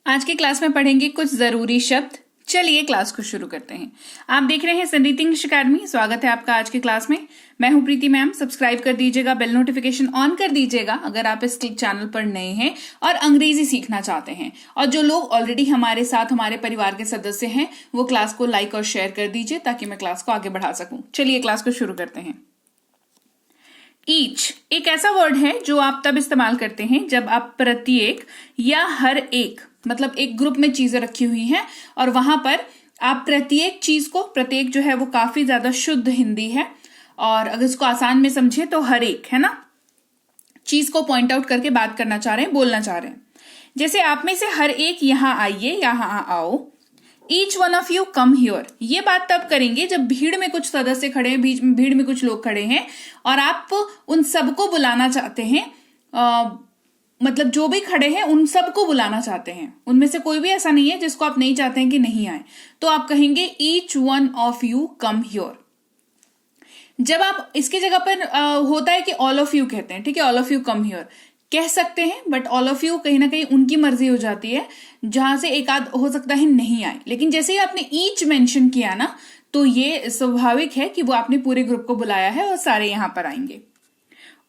आज की क्लास में पढ़ेंगे कुछ जरूरी शब्द। चलिए क्लास को शुरू करते हैं। आप देख रहे हैं संरीत इंग्लिश अकेडमी। स्वागत है आपका आज की क्लास में। मैं हूं प्रीति मैम। सब्सक्राइब कर दीजिएगा, बेल नोटिफिकेशन ऑन कर दीजिएगा अगर आप इस चैनल पर नए हैं और अंग्रेजी सीखना चाहते हैं। और जो लोग ऑलरेडी हमारे साथ हमारे परिवार के सदस्य हैं वो क्लास को लाइक और शेयर कर दीजिए ताकि मैं क्लास को आगे बढ़ा सकूं। चलिए क्लास को शुरू करते हैं। ईच एक ऐसा वर्ड है जो आप तब इस्तेमाल करते हैं जब आप प्रत्येक या हर एक मतलब एक ग्रुप में चीजें रखी हुई हैं और वहां पर आप प्रत्येक चीज को, प्रत्येक जो है वो काफी ज्यादा शुद्ध हिंदी है और अगर इसको आसान में समझे तो हर एक, है ना, चीज को पॉइंट आउट करके बात करना चाह रहे हैं, बोलना चाह रहे हैं। जैसे आप में से हर एक यहां आइए, यहां आओ। Each one of you come here. ये बात तब करेंगे जब भीड़ में कुछ सदस्य खड़े हैं, भीड़ में कुछ लोग खड़े हैं और आप उन सबको बुलाना चाहते हैं। मतलब जो भी खड़े हैं उन सबको बुलाना चाहते हैं, उनमें से कोई भी ऐसा नहीं है जिसको आप नहीं चाहते हैं कि नहीं आए, तो आप कहेंगे each one of you come here. जब आप इसकी जगह पर होता है कि ऑल ऑफ यू कहते हैं, ठीक है, all of you come here कह सकते हैं, बट ऑल ऑफ यू कहीं ना कहीं उनकी मर्जी हो जाती है, जहां से एक आध हो सकता है नहीं आए। लेकिन जैसे ही आपने ईच मेंशन किया ना, तो ये स्वाभाविक है कि वो आपने पूरे ग्रुप को बुलाया है और सारे यहां पर आएंगे।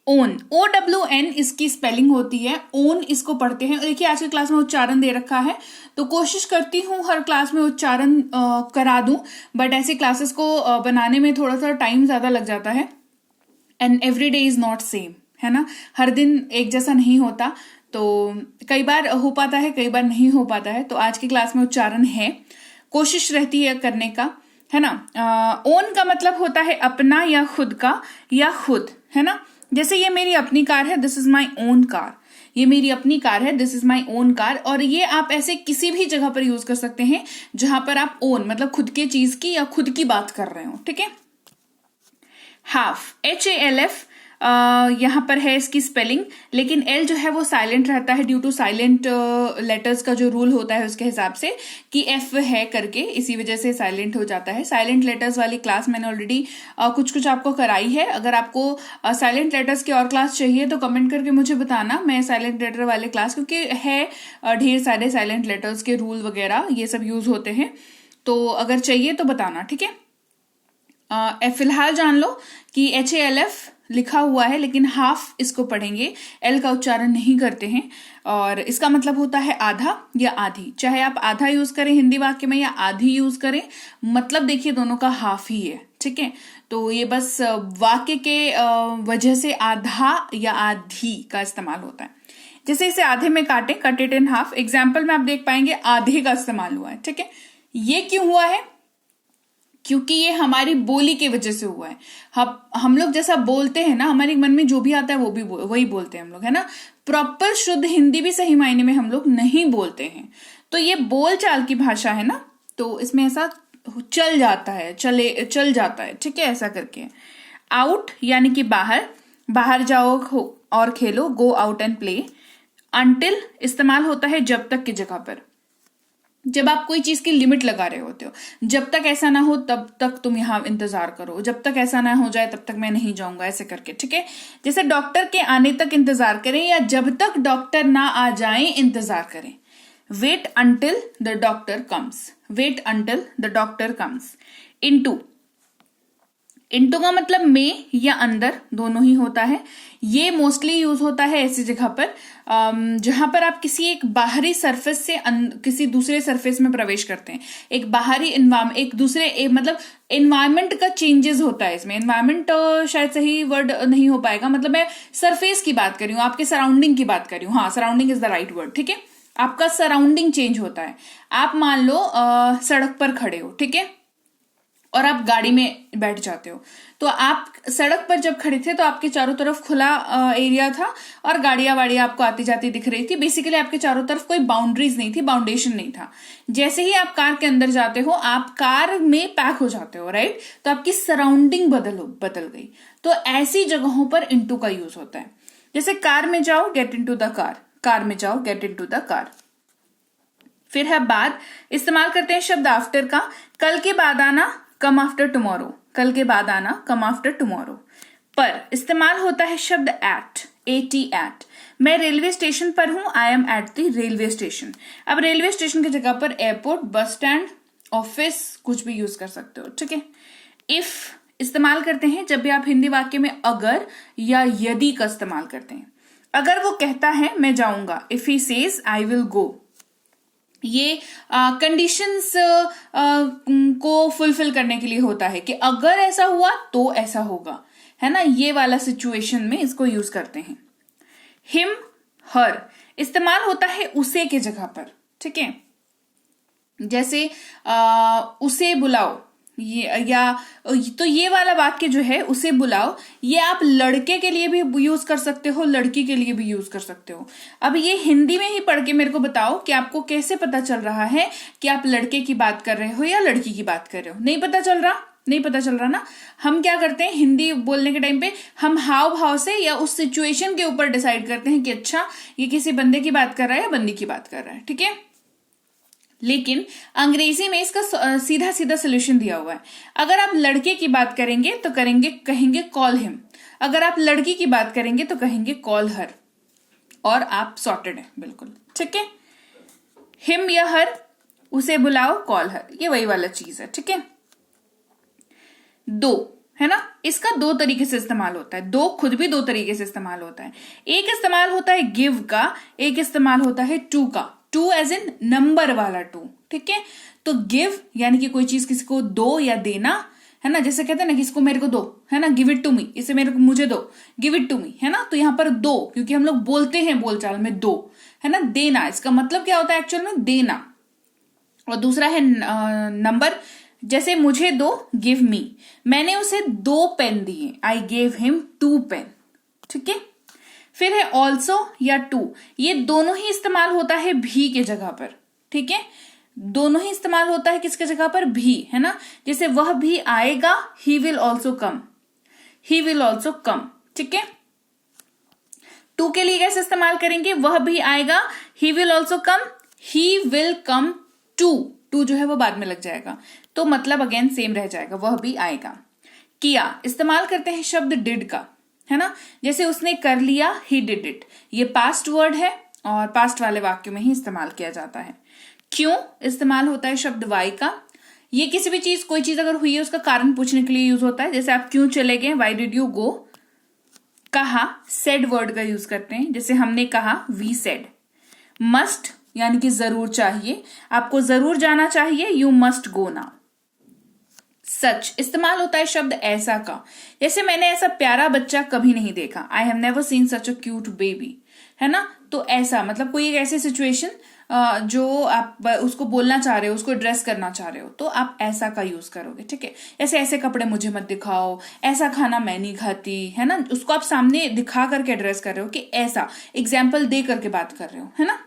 ओन, OWN इसकी स्पेलिंग होती है। ओन इसको पढ़ते हैं। देखिए आज की क्लास में उच्चारण दे रखा है तो कोशिश करती हूँ हर क्लास में उच्चारण करा दूं, बट ऐसी क्लासेस को बनाने में थोड़ा सा टाइम ज्यादा लग जाता है। And every day is not same, है ना, हर दिन एक जैसा नहीं होता, तो कई बार हो पाता है, कई बार नहीं हो पाता है। तो आज की क्लास में उच्चारण है, कोशिश रहती है करने का, है ना। ओन का मतलब होता है अपना या खुद का या खुद, है ना। जैसे ये मेरी अपनी कार है, this is my own car. ये मेरी अपनी कार है, this is my own car. और ये आप ऐसे किसी भी जगह पर यूज कर सकते हैं जहां पर आप ओन मतलब खुद के चीज की या खुद की बात कर रहे हो, ठीक है। हाफ, HALF यहां पर है इसकी स्पेलिंग, लेकिन एल जो है वो साइलेंट रहता है ड्यू टू साइलेंट लेटर्स का जो रूल होता है उसके हिसाब से कि एफ है करके, इसी वजह से साइलेंट हो जाता है। साइलेंट लेटर्स वाली क्लास मैंने ऑलरेडी कुछ आपको कराई है। अगर आपको साइलेंट लेटर्स की और क्लास चाहिए तो कमेंट करके मुझे बताना, मैं साइलेंट लेटर वाले क्लास, क्योंकि है ढेर सारे साइलेंट लेटर्स के रूल वगैरह ये सब यूज होते हैं, तो अगर चाहिए तो बताना, ठीक है। फिलहाल जान लो कि HALF लिखा हुआ है लेकिन हाफ इसको पढ़ेंगे, एल का उच्चारण नहीं करते हैं और इसका मतलब होता है आधा या आधी। चाहे आप आधा यूज करें हिंदी वाक्य में या आधी यूज करें, मतलब देखिए दोनों का हाफ ही है, ठीक है। तो ये बस वाक्य के वजह से आधा या आधी का इस्तेमाल होता है। जैसे इसे आधे में काटे, cut it in half. Example में आप देख पाएंगे आधे का इस्तेमाल हुआ है, ठीक है। ये क्यों हुआ है? क्योंकि ये हमारी बोली की वजह से हुआ है। हम लोग जैसा बोलते हैं ना, हमारे मन में जो भी आता है वो भी वही बोलते हैं हम लोग, है ना। प्रॉपर शुद्ध हिंदी भी सही मायने में हम लोग नहीं बोलते हैं, तो ये बोल चाल की भाषा है ना, तो इसमें ऐसा चल जाता है, चल जाता है, ठीक है, ऐसा करके। आउट यानी कि बाहर, बाहर जाओ और खेलो, go out and play. Until इस्तेमाल होता है जब तक की जगह पर, जब आप कोई चीज की लिमिट लगा रहे होते हो, जब तक ऐसा ना हो तब तक तुम यहां इंतजार करो, जब तक ऐसा ना हो जाए तब तक मैं नहीं जाऊंगा, ऐसे करके, ठीक है। जैसे डॉक्टर के आने तक इंतजार करें या जब तक डॉक्टर ना आ जाए इंतजार करें। Wait until the doctor comes, wait until the doctor comes. Into, into का मतलब में या अंदर दोनों ही होता है। ये मोस्टली यूज होता है ऐसी जगह पर जहां पर आप किसी एक बाहरी सरफेस से किसी दूसरे सरफेस में प्रवेश करते हैं। एक बाहरी एनवायरमेंट, एक दूसरे मतलब एनवायरमेंट का चेंजेस होता है इसमें। एनवायरमेंट शायद सही वर्ड नहीं हो पाएगा, मतलब मैं सरफेस की बात कर रही हूँ, आपके सराउंडिंग की बात कर रही हूँ। हाँ, surrounding is the right word, ठीक है। आपका सराउंडिंग चेंज होता है। आप मान लो सड़क पर खड़े हो, ठीक है, और आप गाड़ी में बैठ जाते हो, तो आप सड़क पर जब खड़े थे तो आपके चारों तरफ खुला एरिया था और गाड़ियां वाड़ियां आपको आती जाती दिख रही थी। बेसिकली आपके चारों तरफ कोई बाउंड्रीज नहीं थी, बाउंडेशन नहीं था। जैसे ही आप कार के अंदर जाते हो, आप कार में पैक हो जाते हो, राइट, तो आपकी सराउंडिंग बदल गई। तो ऐसी जगहों पर इनटू का यूज होता है। जैसे कार में जाओ, get into the car, car में जाओ, गेट इनटू द कार। फिर है बाद, इस्तेमाल करते हैं शब्द आफ्टर का। कल के बाद आना, कम आफ्टर टुमारो, कल के बाद आना, कम आफ्टर टुमारो। पर इस्तेमाल होता है शब्द एट, AT एट। मैं रेलवे स्टेशन पर हूं, I am at the railway station. अब रेलवे स्टेशन की जगह पर एयरपोर्ट, बस स्टैंड, ऑफिस कुछ भी यूज कर सकते हो, ठीक है। इफ इस्तेमाल करते हैं जब भी आप हिंदी वाक्य में अगर या यदि का इस्तेमाल करते हैं। अगर वो कहता है मैं जाऊंगा, if he says I will go, ये कंडीशंस को फुलफिल करने के लिए होता है कि अगर ऐसा हुआ तो ऐसा होगा, है ना। ये वाला सिचुएशन में इसको यूज करते हैं। हिम, हर इस्तेमाल होता है उसे के जगह पर, ठीक है। जैसे उसे बुलाओ, ये या तो ये वाला वाक्य जो है उसे बुलाओ, ये आप लड़के के लिए भी यूज कर सकते हो, लड़की के लिए भी यूज कर सकते हो। अब ये हिंदी में ही पढ़ के मेरे को बताओ कि आपको कैसे पता चल रहा है कि आप लड़के की बात कर रहे हो या लड़की की बात कर रहे हो। नहीं पता चल रहा, नहीं पता चल रहा ना। हम क्या करते हैं हिंदी बोलने के टाइम पे, हम हाव भाव से या उस सिचुएशन के ऊपर डिसाइड करते हैं कि अच्छा ये किसी बंदे की बात कर रहा है या बंदी की बात कर रहा है, ठीक है। लेकिन अंग्रेजी में इसका सीधा सीधा सोल्यूशन दिया हुआ है। अगर आप लड़के की बात करेंगे तो कहेंगे कॉल हिम, अगर आप लड़की की बात करेंगे तो कहेंगे कॉल हर, और आप सॉर्टेड है बिल्कुल, ठीक है। हिम या हर, उसे बुलाओ, कॉल हर, ये वही वाला चीज है, ठीक है। दो, है ना, इसका दो तरीके से इस्तेमाल होता है। दो खुद भी दो तरीके से इस्तेमाल होता है। एक इस्तेमाल होता है गिव का, एक इस्तेमाल होता है टू का। टू एज इन नंबर वाला टू, ठीक है। तो गिव यानी कि कोई चीज किसी को दो या देना, है ना। जैसे कहते हैं ना, किसको मेरे को दो, है ना, गिव इट टू मी, इसे मेरे को मुझे दो, गिव इट टू मी, है ना। तो यहां पर दो, क्योंकि हम लोग बोलते हैं बोलचाल में दो, है ना। देना, इसका मतलब क्या होता है एक्चुअल में, देना। और दूसरा है नंबर, जैसे मुझे दो, गिव मी, मैंने उसे 2 पेन दिए, आई गेव हिम 2 पेन, ठीक है। फिर है ऑल्सो या टू, ये दोनों ही इस्तेमाल होता है भी के जगह पर, ठीक है। दोनों ही इस्तेमाल होता है किसके जगह पर, भी, है ना। जैसे वह भी आएगा, he will also come, he will also कम, ठीक है। टू के लिए कैसे इस्तेमाल करेंगे, वह भी आएगा, he will also come, he will come to, to जो है वो बाद में लग जाएगा, तो मतलब अगेन सेम रह जाएगा, वह भी आएगा। किया, इस्तेमाल करते हैं शब्द डिड का, है ना। जैसे उसने कर लिया, ही डिड इट, ये पास्ट वर्ड है और पास्ट वाले वाक्य में ही इस्तेमाल किया जाता है। क्यों, इस्तेमाल होता है शब्द वाई का, ये किसी भी चीज, कोई चीज अगर हुई है उसका कारण पूछने के लिए यूज होता है। जैसे आप क्यों चले गए, वाई डिड यू गो। कहा, सेड वर्ड का यूज करते हैं, जैसे हमने कहा, वी सेड। मस्ट यानी कि जरूर चाहिए, आपको जरूर जाना चाहिए, यू मस्ट गो नाउ। सच, इस्तेमाल होता है शब्द ऐसा का, जैसे मैंने ऐसा प्यारा बच्चा कभी नहीं देखा, I have never seen such a cute baby, है ना। तो ऐसा मतलब कोई एक ऐसी सिचुएशन जो आप उसको बोलना चाह रहे हो, उसको एड्रेस करना चाह रहे हो, तो आप ऐसा का यूज करोगे, ठीक है। ऐसे ऐसे कपड़े मुझे मत दिखाओ, ऐसा खाना मैं नहीं खाती, है ना। उसको आप सामने दिखा करके एड्रेस कर रहे हो कि ऐसा, एग्जाम्पल दे करके बात कर रहे हो, है ना।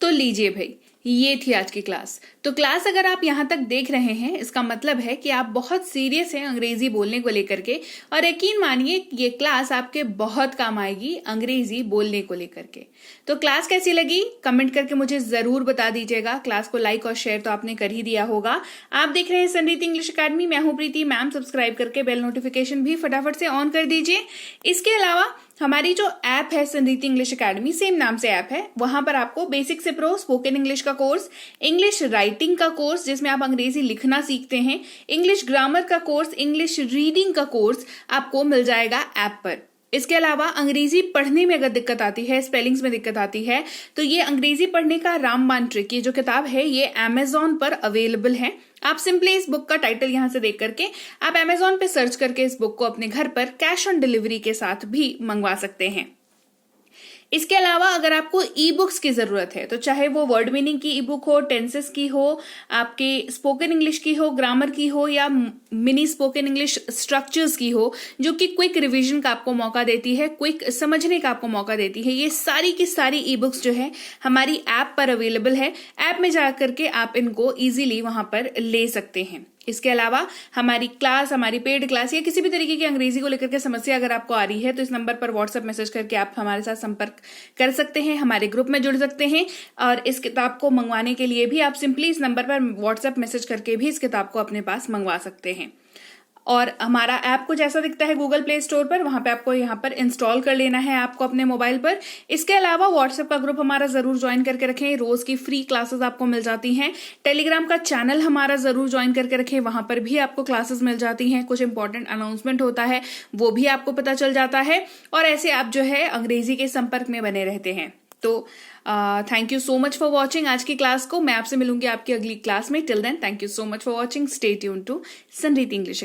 तो लीजिए भाई, ये थी आज की क्लास। तो क्लास अगर आप यहाँ तक देख रहे हैं, इसका मतलब है कि आप बहुत सीरियस हैं अंग्रेजी बोलने को लेकर के, और यकीन मानिए ये क्लास आपके बहुत काम आएगी अंग्रेजी बोलने को लेकर के। तो क्लास कैसी लगी कमेंट करके मुझे जरूर बता दीजिएगा। क्लास को लाइक और शेयर तो आपने कर ही दिया होगा। आप देख रहे हैं संरीति इंग्लिश अकेडमी, मैं हूं प्रीति मैम। सब्सक्राइब करके बेल नोटिफिकेशन भी फटाफट से ऑन कर दीजिए। इसके अलावा हमारी जो ऐप है संरीति इंग्लिश अकेडमी, सेम नाम से ऐप है, वहां पर आपको बेसिक से प्रो स्पोकन इंग्लिश का कोर्स, इंग्लिश राइटिंग का कोर्स जिसमें आप अंग्रेजी लिखना सीखते हैं, इंग्लिश ग्रामर का कोर्स, इंग्लिश रीडिंग का कोर्स आपको मिल जाएगा ऐप पर। इसके अलावा अंग्रेजी पढ़ने में अगर दिक्कत आती है, स्पेलिंग्स में दिक्कत आती है, तो ये अंग्रेजी पढ़ने का रामबाण ट्रिक, ये जो किताब है ये अमेजॉन पर अवेलेबल है। आप सिंपली इस बुक का टाइटल यहां से देख करके आप अमेजॉन पे सर्च करके इस बुक को अपने घर पर कैश ऑन डिलीवरी के साथ भी मंगवा सकते हैं। इसके अलावा अगर आपको ई बुक्स की जरूरत है, तो चाहे वो वर्ड मीनिंग की ई बुक हो, टेंसेस की हो, आपके स्पोकन इंग्लिश की हो, ग्रामर की हो, या मिनी स्पोकन इंग्लिश स्ट्रक्चर्स की हो, जो कि क्विक रिवीजन का आपको मौका देती है, क्विक समझने का आपको मौका देती है, ये सारी की सारी ई बुक्स जो है हमारी ऐप पर अवेलेबल है। ऐप में जाकर के आप इनको इजीली वहां पर ले सकते हैं। इसके अलावा हमारी क्लास, हमारी पेड क्लास या किसी भी तरीके की अंग्रेजी को लेकर के समस्या अगर आपको आ रही है, तो इस नंबर पर व्हाट्सएप मैसेज करके आप हमारे साथ संपर्क कर सकते हैं, हमारे ग्रुप में जुड़ सकते हैं। और इस किताब को मंगवाने के लिए भी आप सिंपली इस नंबर पर व्हाट्सएप मैसेज करके भी इस किताब को अपने पास मंगवा सकते हैं। और हमारा ऐप कुछ ऐसा दिखता है गूगल प्ले स्टोर पर, वहां पे आपको यहाँ पर इंस्टॉल कर लेना है ऐप को अपने मोबाइल पर। इसके अलावा व्हाट्सएप का ग्रुप हमारा जरूर ज्वाइन करके रखें, रोज की फ्री क्लासेस आपको मिल जाती हैं। टेलीग्राम का चैनल हमारा जरूर ज्वाइन करके रखें, वहां पर भी आपको क्लासेस मिल जाती हैं, कुछ इंपॉर्टेंट अनाउंसमेंट होता है वो भी आपको पता चल जाता है, और ऐसे आप जो है अंग्रेजी के संपर्क में बने रहते हैं। तो thank you so much for watching आज की क्लास को। मैं आपसे मिलूंगी आपकी अगली क्लास में। Till then thank you so much for watching. Stay tuned to Samriddhi English.